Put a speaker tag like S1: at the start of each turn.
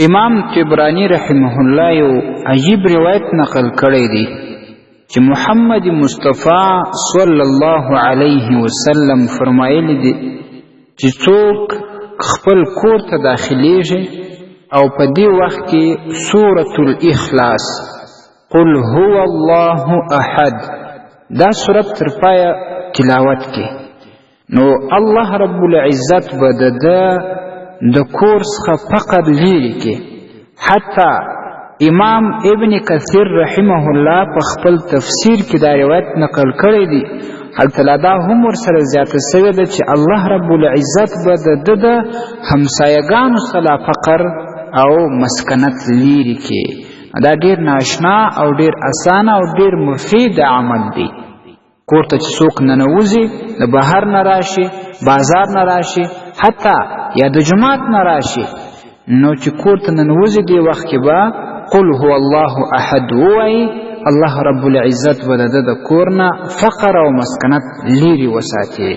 S1: امام طبرانی رحمه الله یو عجیب روایت نقل کړی دی چې محمد مصطفی صلی الله علیه وسلم فرمایلی دی چې څوک خپل کور ته داخلیږي او په دې وخت کې سورة الاخلاص قل هو الله احد دا سورت تر پایه تلاوت کې، نو الله رب العزت به د کور څخه فقر لیرې کې. حتی امام ابن کثیر رحمه الله په خپل تفسیر کې دا روایت نقل کړی دی، هلته لا دا هم ورسره زیاته سوې ده چې الله رب العزت به د همسایګانو څخه فقر او مسکنت لیرې کې. دا ډیر ناشنا او ډیر اسانه او ډیر مفید عمل دی. کور ته چې څوک ننوځي، د بهر نه راشي، بازار نه راشي، حتی یا د جماعت نه راشي، نو چې کور ته ننوځي دې وخت کې به قل هو الله احد ووایي، الله رب العزت به د کور نه فقر او مسکنت لیرې وساتي.